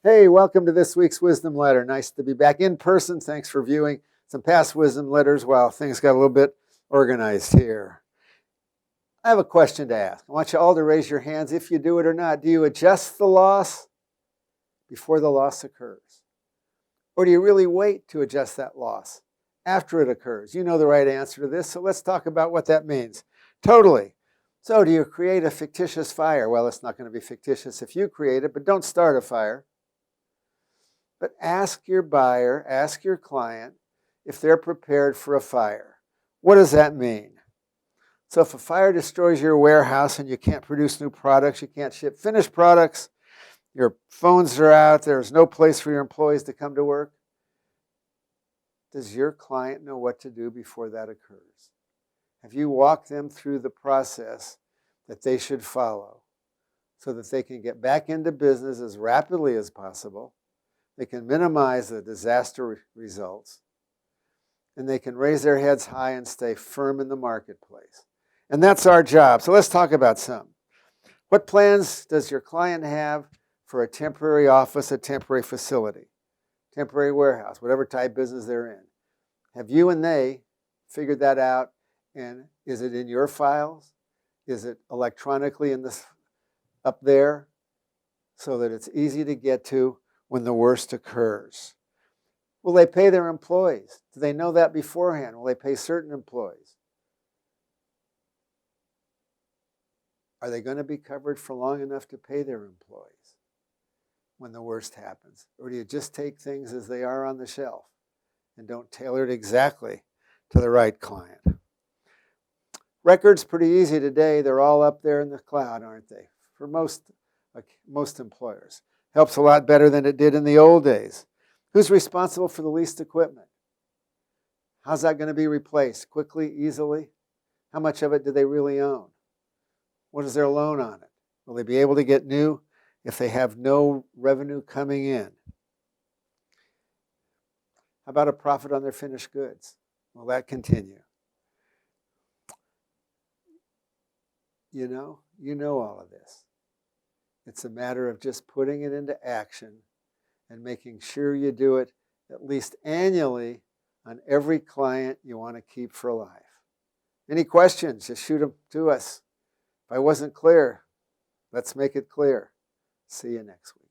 Hey, welcome to this week's Wisdom Letter. Nice to be back in person. Thanks for viewing some past Wisdom Letters while things got a little bit organized here. I have a question to ask. I want you all to raise your hands if you do it or not. Do you adjust the loss before the loss occurs? Or do you really wait to adjust that loss after it occurs? You know the right answer to this, so let's talk about what that means. Totally. So do you create a fictitious fire? Well, it's not going to be fictitious if you create it, but don't start a fire. But ask your buyer, ask your client if they're prepared for a fire. What does that mean? So if a fire destroys your warehouse and you can't produce new products, you can't ship finished products, your phones are out, there's no place for your employees to come to work, does your client know what to do before that occurs? Have you walked them through the process that they should follow so that they can get back into business as rapidly as possible? They can minimize the disaster results, and they can raise their heads high and stay firm in the marketplace. And that's our job. So let's talk about some. What plans does your client have for a temporary office, a temporary facility, temporary warehouse, whatever type business they're in? Have you and they figured that out? And is it in your files? Is it electronically up there so that it's easy to get to when the worst occurs? Will they pay their employees? Do they know that beforehand? Will they pay certain employees? Are they going to be covered for long enough to pay their employees when the worst happens? Or do you just take things as they are on the shelf and don't tailor it exactly to the right client? Records pretty easy today. They're all up there in the cloud, aren't they? For most employers. Helps a lot better than it did in the old days. Who's responsible for the leased equipment? How's that going to be replaced? Quickly, easily? How much of it do they really own? What is their loan on it? Will they be able to get new if they have no revenue coming in? How about a profit on their finished goods? Will that continue? You know all of this. It's a matter of just putting it into action and making sure you do it at least annually on every client you want to keep for life. Any questions? Just shoot them to us. If I wasn't clear, let's make it clear. See you next week.